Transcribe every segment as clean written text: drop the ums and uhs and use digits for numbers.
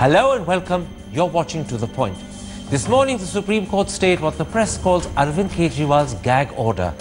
Hello and welcome. You're watching To The Point. This morning, the Supreme Court stayed what the press calls Arvind Kejriwal's gag order.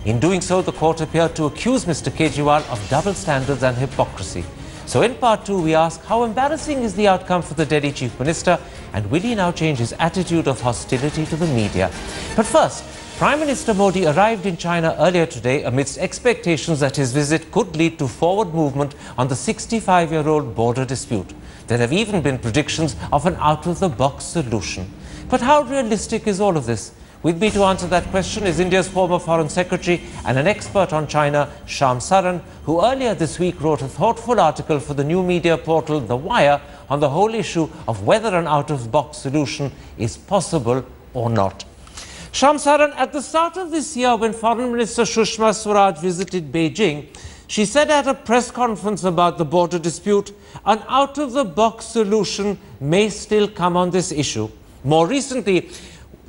In doing so, the court appeared to accuse Mr. Kejriwal of double standards and hypocrisy. So in part two, we ask how embarrassing is the outcome for the Delhi Chief Minister, and will he now change his attitude of hostility to the media? But first, Prime Minister Modi arrived in China earlier today amidst expectations that his visit could lead to forward movement on the 65-year-old border dispute. There have even been predictions of an out-of-the-box solution. But how realistic is all of this? With me to answer that question is India's former Foreign Secretary and an expert on China, Shyam Saran, who earlier this week wrote a thoughtful article for the new media portal The Wire on the whole issue of whether an out-of-the-box solution is possible or not. Shyam Saran, at the start of this year, when Foreign Minister Sushma Swaraj visited Beijing, she said at a press conference about the border dispute, an out-of-the-box solution may still come on this issue. More recently,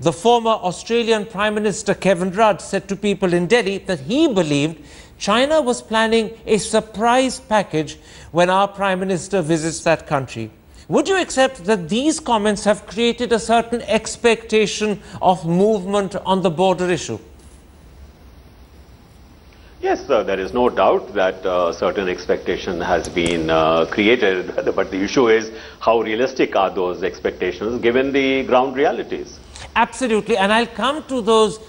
the former Australian Prime Minister Kevin Rudd said to people in Delhi that he believed China was planning a surprise package when our Prime Minister visits that country. Would you accept that these comments have created a certain expectation of movement on the border issue? Yes, there is no doubt that certain expectation has been created, but the issue is how realistic are those expectations given the ground realities? Absolutely, and I'll come to those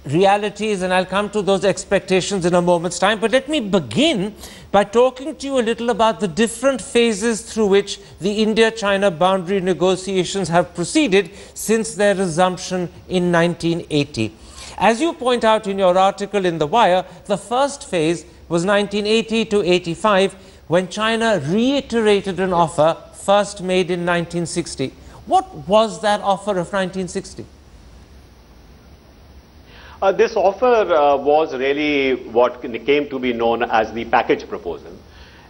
realities and I'll come to those expectations in a moment's time. But let me begin by talking to you a little about the different phases through which the India-China boundary negotiations have proceeded since their resumption in 1980. As you point out in your article in The Wire, the first phase was 1980 to 85, when China reiterated an offer first made in 1960. What was that offer of 1960? This offer was really what came to be known as the package proposal.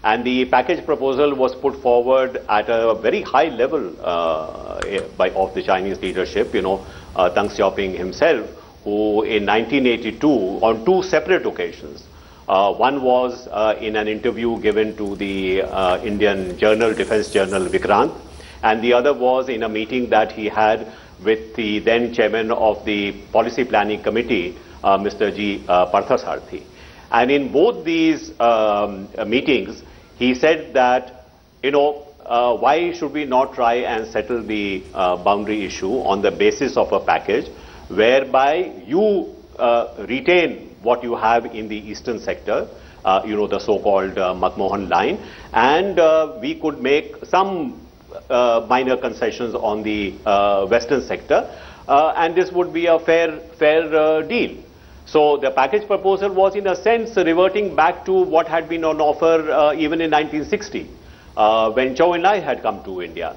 And the package proposal was put forward at a very high level of the Chinese leadership. Deng Xiaoping himself, who in 1982, on two separate occasions, one was in an interview given to the Indian journal, defense journal Vikrant, and the other was in a meeting that he had with the then chairman of the Policy Planning Committee, Mr. G. Parthasarthi. And in both these meetings, he said that, why should we not try and settle the boundary issue on the basis of a package whereby you retain what you have in the eastern sector, the so-called McMahon line, and we could make some minor concessions on the western sector, and this would be a fair deal. So the package proposal was in a sense reverting back to what had been on offer even in 1960 when Zhou Enlai had come to India.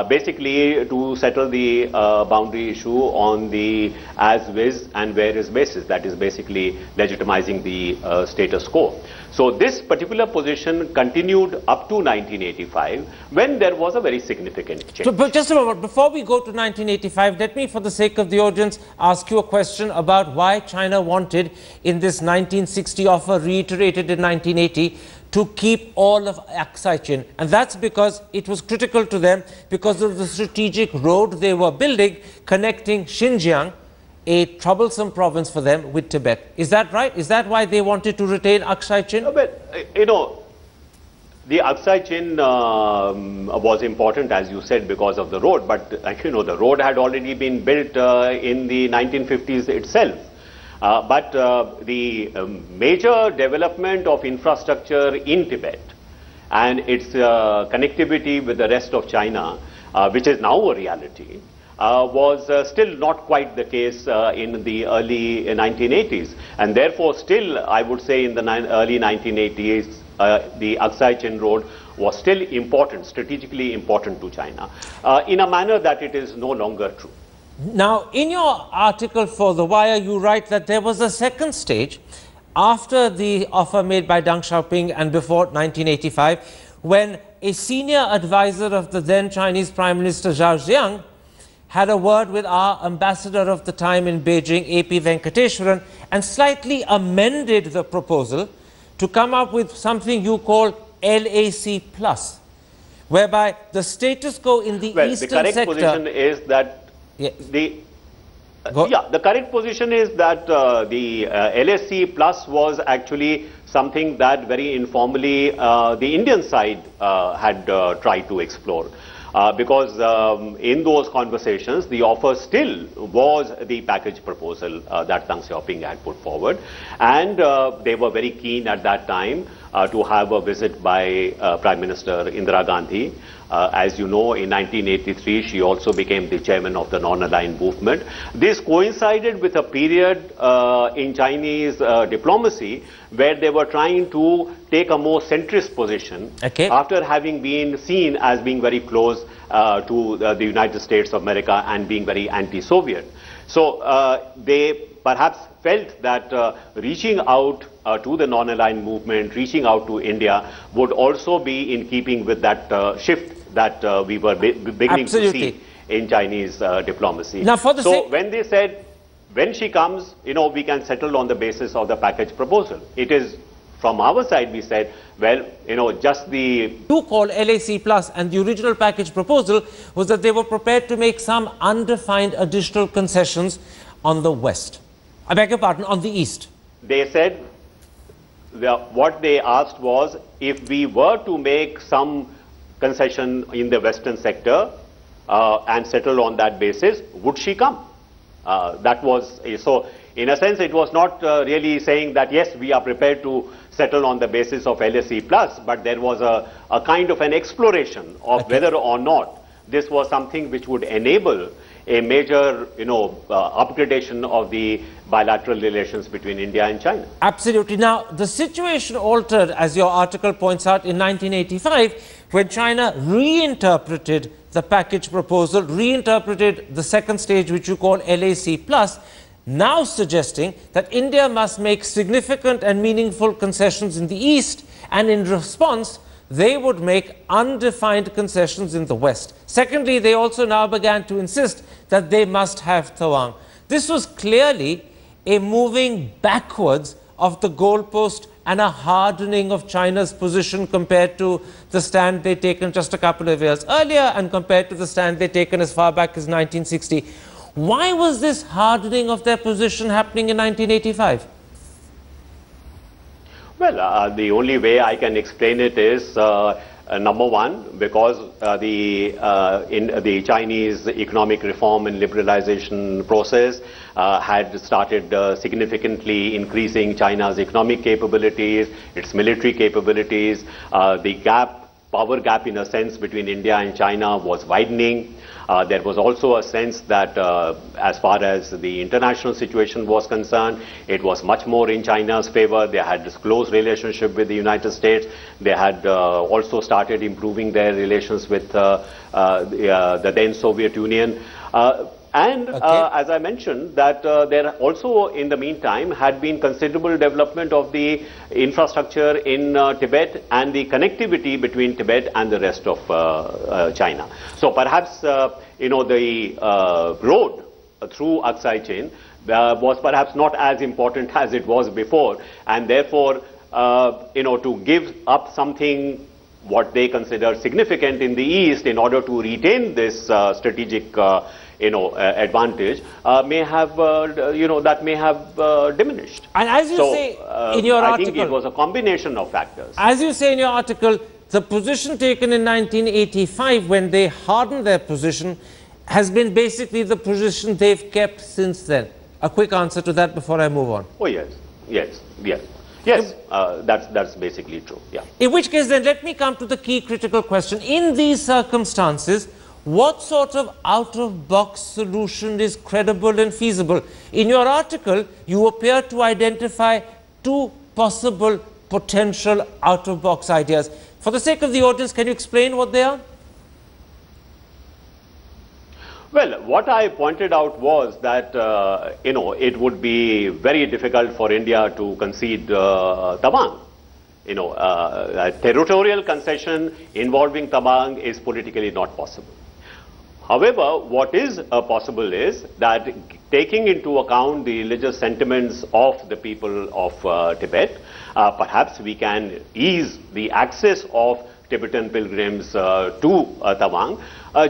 Basically to settle the boundary issue on the as-is and where-is basis, that is basically legitimizing the status quo. So this particular position continued up to 1985, when there was a very significant change. But just a moment, before we go to 1985, let me, for the sake of the audience, ask you a question about why China wanted, in this 1960 offer reiterated in 1980, to keep all of Aksai Chin. And that's because it was critical to them because of the strategic road they were building connecting Xinjiang, a troublesome province for them, with Tibet. Is that right? Is that why they wanted to retain Aksai Chin? No, but, the Aksai Chin was important, as you said, because of the road. But, the road had already been built in the 1950s itself. But the major development of infrastructure in Tibet and its connectivity with the rest of China, which is now a reality, was still not quite the case in the early 1980s. And therefore, still, I would say in the early 1980s, the Aksai Chin Road was still important, strategically important to China, in a manner that it is no longer true. Now, in your article for The Wire, you write that there was a second stage after the offer made by Deng Xiaoping and before 1985, when a senior advisor of the then Chinese Prime Minister Zhao Ziyang had a word with our ambassador of the time in Beijing, A.P. Venkateswaran, and slightly amended the proposal to come up with something you call LAC+, whereby the status quo in the eastern the correct sector... position is that the correct position is that the LSC plus was actually something that very informally the Indian side had tried to explore. Because in those conversations, the offer still was the package proposal that Deng Xiaoping had put forward. And they were very keen at that time to have a visit by Prime Minister Indira Gandhi. As you know, in 1983, she also became the chairman of the non-aligned movement. This coincided with a period in Chinese diplomacy where they were trying to take a more centrist position after having been seen as being very close to the United States of America and being very anti-Soviet. So they perhaps felt that reaching out to the non-aligned movement, reaching out to India would also be in keeping with that shift that we were beginning to see in Chinese diplomacy. Now, so when they said, when she comes, you know, we can settle on the basis of the package proposal. It is, from our side, we said, well, you know, just the... You call LAC plus and the original package proposal was that they were prepared to make some undefined additional concessions on the West. I beg your pardon, on the East. They said, what they asked was, if we were to make some concession in the Western sector and settle on that basis, would she come? That was, so in a sense, it was not really saying that, yes, we are prepared to settle on the basis of LSE plus, but there was a kind of an exploration of whether or not this was something which would enable a major, you know, upgradation of the bilateral relations between India and China. Absolutely. Now, the situation altered, as your article points out, in 1985, when China reinterpreted the package proposal, reinterpreted the second stage, which you call LAC plus, now suggesting that India must make significant and meaningful concessions in the East, and in response, they would make undefined concessions in the West. Secondly, they also now began to insist that they must have Taiwan. This was clearly a moving backwards of the goalpost and a hardening of China's position compared to the stand they'd taken just a couple of years earlier and compared to the stand they'd taken as far back as 1960. Why was this hardening of their position happening in 1985? Well, the only way I can explain it is, number one, because the Chinese economic reform and liberalization process had started significantly increasing China's economic capabilities, its military capabilities. The power gap in a sense between India and China was widening. There was also a sense that as far as the international situation was concerned, it was much more in China's favor. They had this close relationship with the United States. They had also started improving their relations with the then Soviet Union. As I mentioned, that there also in the meantime had been considerable development of the infrastructure in Tibet and the connectivity between Tibet and the rest of China. So perhaps, you know, the road through Aksai Chain was perhaps not as important as it was before, and therefore, you know, to give up something what they consider significant in the East in order to retain this strategic advantage may have, that may have diminished. And as you say in your article, I think it was a combination of factors. As you say in your article, the position taken in 1985 when they hardened their position has been basically the position they've kept since then. A quick answer to that before I move on. Oh, yes. Yes, that's basically true. Yeah. In which case, then, let me come to the key critical question. In these circumstances, what sort of out-of-box solution is credible and feasible? In your article, you appear to identify two possible potential out-of-box ideas. For the sake of the audience, can you explain what they are? Well, what I pointed out was that, it would be very difficult for India to concede Taiwan. A territorial concession involving Taiwan is politically not possible. However, what is possible is that taking into account the religious sentiments of the people of Tibet, perhaps we can ease the access of Tibetan pilgrims to Tawang,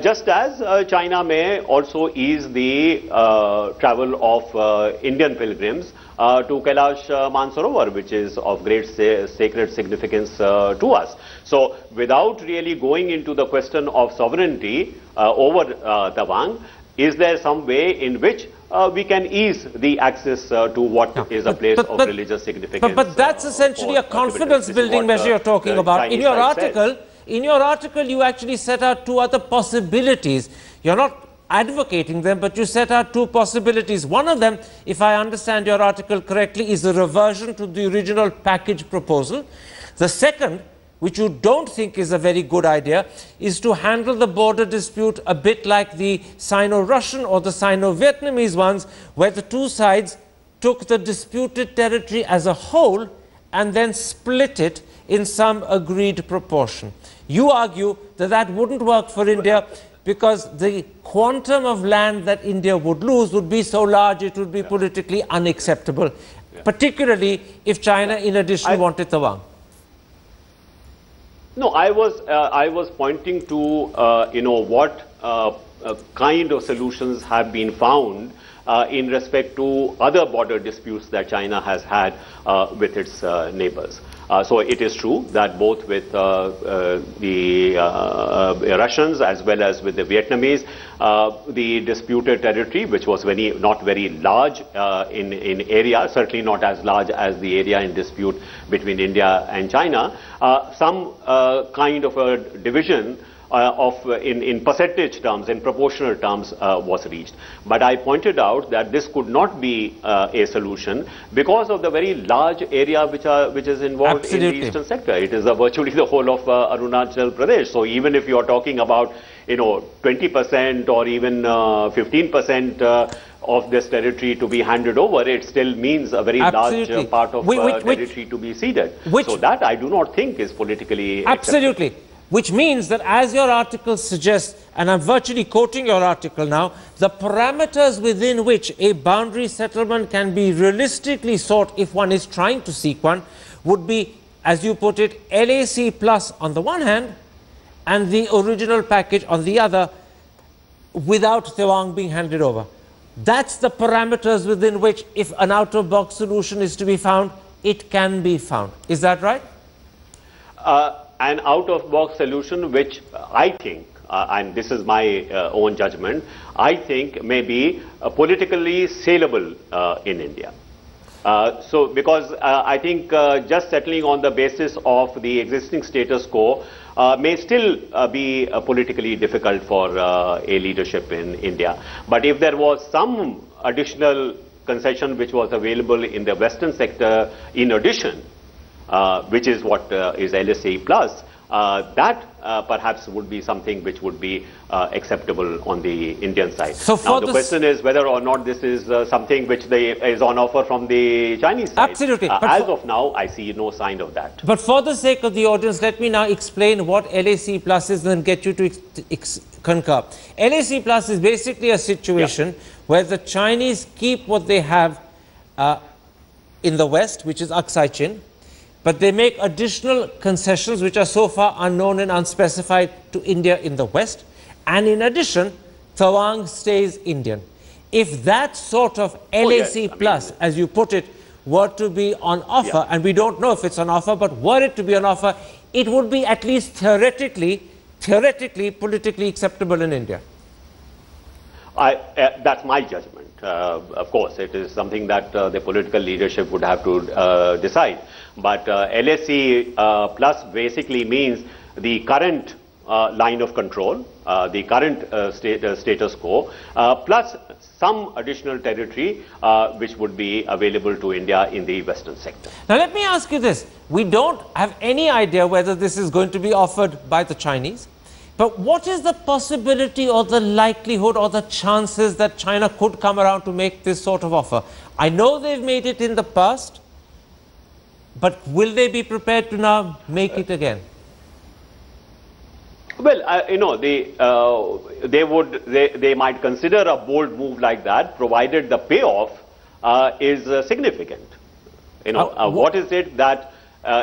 just as China may also ease the travel of Indian pilgrims to Kailash Mansarovar, which is of great sacred significance to us. So, without really going into the question of sovereignty over Tawang, is there some way in which we can ease the access to what is a place of religious significance? But that's essentially a confidence-building measure you're talking about. In your article, you actually set out two other possibilities. You're not advocating them, but you set out two possibilities. One of them, if I understand your article correctly, is a reversion to the original package proposal. The second, which you don't think is a very good idea, is to handle the border dispute a bit like the Sino-Russian or the Sino-Vietnamese ones, where the two sides took the disputed territory as a whole and then split it in some agreed proportion. You argue that that wouldn't work for India because the quantum of land that India would lose would be so large it would be politically unacceptable, particularly if China in addition wanted Tawang. No, I was pointing to what kind of solutions have been found in respect to other border disputes that China has had with its neighbors. So it is true that both with the Russians as well as with the Vietnamese, the disputed territory, which was not very large in area, certainly not as large as the area in dispute between India and China, some kind of a division in percentage terms, in proportional terms, was reached. But I pointed out that this could not be a solution because of the very large area which is involved in the eastern sector. It is virtually the whole of Arunachal Pradesh. So even if you are talking about 20% or even 15% of this territory to be handed over, it still means a very large part of territory to be ceded. So that I do not think is politically acceptable. Which means that, as your article suggests, and I'm virtually quoting your article now, the parameters within which a boundary settlement can be realistically sought if one is trying to seek one would be, as you put it, LAC plus on the one hand and the original package on the other, without Tawang being handed over. That's the parameters within which, if an out-of-box solution is to be found, it can be found. Is that right? An out-of-box solution which I think, and this is my own judgment, I think may be politically saleable in India. Because I think just settling on the basis of the existing status quo may still be politically difficult for a leadership in India. But if there was some additional concession which was available in the western sector in addition, which is what is LSA plus, that perhaps would be something which would be acceptable on the Indian side. So now the question is whether or not this is something which is on offer from the Chinese side. Absolutely. As of now, I see no sign of that. But for the sake of the audience, let me now explain what LAC plus is and get you to concur. LAC plus is basically a situation where the Chinese keep what they have in the West, which is Aksai Chin, but they make additional concessions which are so far unknown and unspecified to India in the West. And in addition, Tawang stays Indian. If that sort of LAC plus, as you put it, were to be on offer, and we don't know if it's on offer, but were it to be on offer, it would be at least theoretically politically acceptable in India. That's my judgment. Of course, it is something that the political leadership would have to decide. But LAC plus basically means the current line of control, the current status quo, plus some additional territory which would be available to India in the western sector. Now let me ask you this. We don't have any idea whether this is going to be offered by the Chinese. But what is the possibility or the likelihood or the chances that China could come around to make this sort of offer? I know they've made it in the past, but will they be prepared to now make it again? Well, they might consider a bold move like that, provided the payoff is significant. What is it that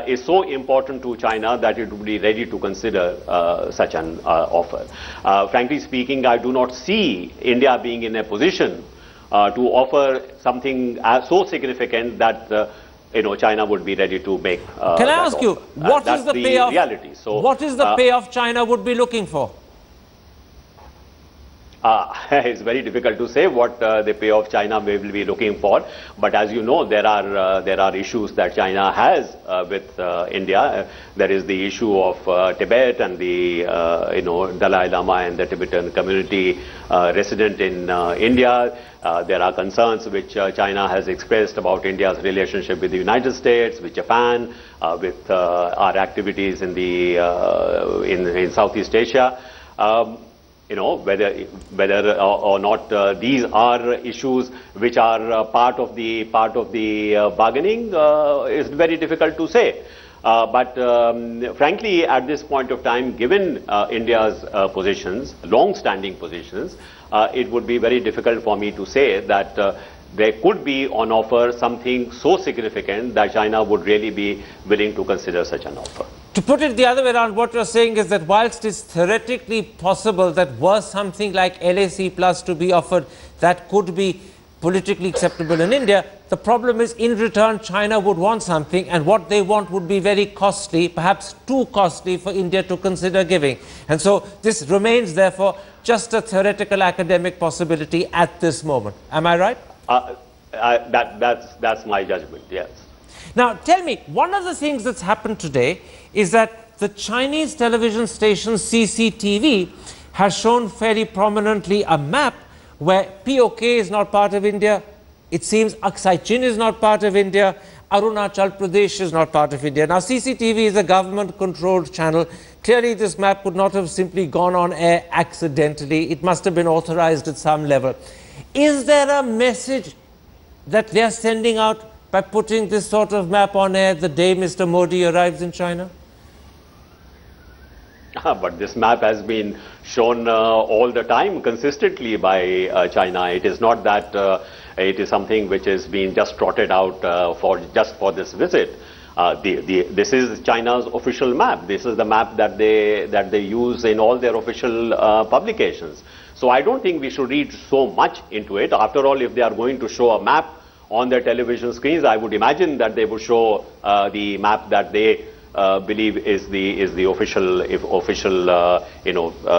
is so important to China that it would be ready to consider such an offer. Frankly speaking, I do not see India being in a position to offer something so significant that China would be ready to make. Can I ask you, what is the payoff? Reality. So, what is the payoff China would be looking for? It's very difficult to say what the payoff China will be looking for, but as you know, there are issues that China has with India. There is the issue of Tibet and the Dalai Lama and the Tibetan community resident in India. There are concerns which China has expressed about India's relationship with the United States, with Japan, with our activities in the in Southeast Asia. Whether or not these are issues which are part of the bargaining is very difficult to say. But frankly, at this point of time, given India's positions, long-standing positions, it would be very difficult for me to say that there could be on offer something so significant that China would really be willing to consider such an offer. To put it the other way around, what you're saying is that whilst it's theoretically possible that were something like LAC plus to be offered, that could be politically acceptable in India, the problem is in return China would want something, and what they want would be very costly, perhaps too costly for India to consider giving. And so this remains therefore just a theoretical academic possibility at this moment. Am I right? That's my judgment, yes. Now tell me, one of the things that's happened today is that the Chinese television station CCTV has shown fairly prominently a map where POK is not part of India, it seems Aksai Chin is not part of India, Arunachal Pradesh is not part of India. Now CCTV is a government controlled channel. Clearly this map could not have simply gone on air accidentally, it must have been authorized at some level. Is there a message that they are sending out by putting this sort of map on air the day Mr. Modi arrives in China? But this map has been shown all the time consistently by China. It is not that it is something which has been just trotted out just for this visit. This is China's official map. This is the map that they use in all their official publications. So I don't think we should read so much into it. After all, if they are going to show a map on their television screens, I would imagine that they would show the map that they believe is the official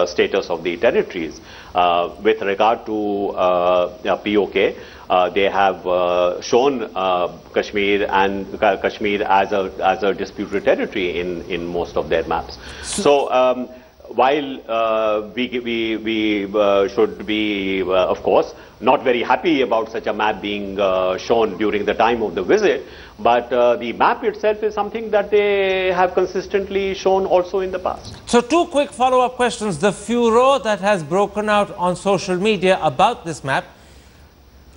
status of the territories. With regard to POK, they have shown Kashmir as a disputed territory in most of their maps. So while we should be, of course, not very happy about such a map being shown during the time of the visit, but the map itself is something that they have consistently shown also in the past. So two quick follow-up questions. The furor that has broken out on social media about this map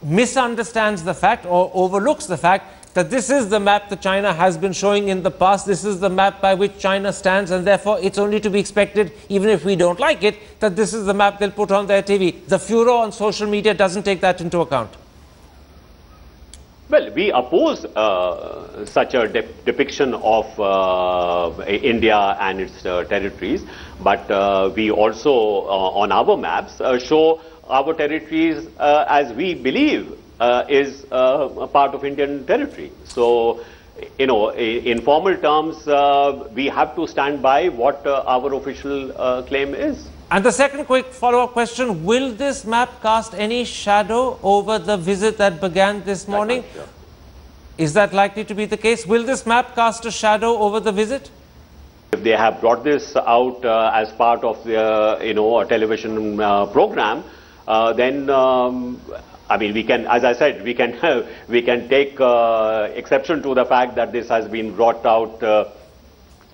misunderstands the fact or overlooks the fact that this is the map that China has been showing in the past. This is the map by which China stands, and therefore it's only to be expected, even if we don't like it, that this is the map they'll put on their TV. The furor on social media doesn't take that into account. Well, we oppose such a depiction of India and its territories, but we also, on our maps, show our territories as we believe is a part of Indian territory. So, in formal terms, we have to stand by what our official claim is. And the second quick follow-up question, will this map cast any shadow over the visit that began this morning? Sure. Is that likely to be the case? Will this map cast a shadow over the visit? If they have brought this out as part of the, a television program, then I mean, we can, as I said, we can take exception to the fact that this has been brought out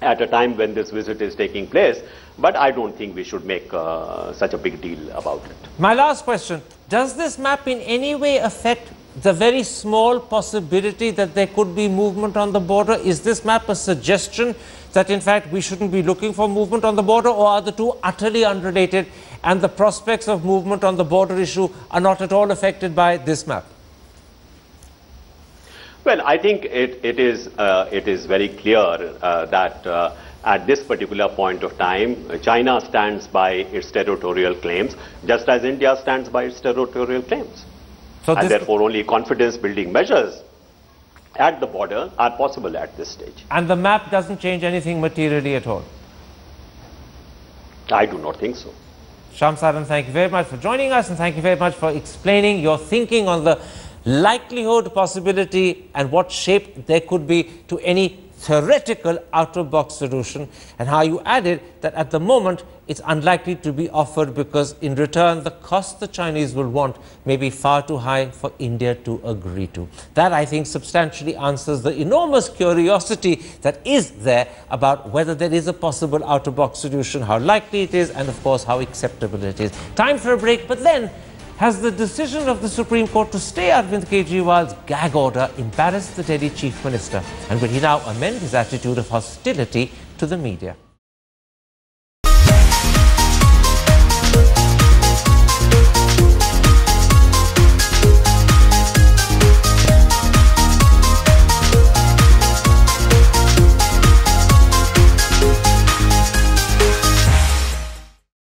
at a time when this visit is taking place, but I don't think we should make such a big deal about it. My last question, does this map in any way affect the very small possibility that there could be movement on the border? Is this map a suggestion that in fact we shouldn't be looking for movement on the border, or are the two utterly unrelated and the prospects of movement on the border issue are not at all affected by this map? Well, I think it is very clear that at this particular point of time, China stands by its territorial claims, just as India stands by its territorial claims. So and therefore, only confidence-building measures at the border are possible at this stage. And the map doesn't change anything materially at all? I do not think so. Shyam Saran, thank you very much for joining us, and thank you very much for explaining your thinking on the likelihood, possibility and what shape there could be to any theoretical out-of-box solution, and how you added that at the moment it's unlikely to be offered because in return the cost the Chinese will want may be far too high for India to agree to. That, I think, substantially answers the enormous curiosity that is there about whether there is a possible out-of-box solution, how likely it is, and of course how acceptable it is. Time for a break, but then, has the decision of the Supreme Court to stay Arvind Kejriwal's gag order embarrassed the Delhi Chief Minister? And will he now amend his attitude of hostility to the media?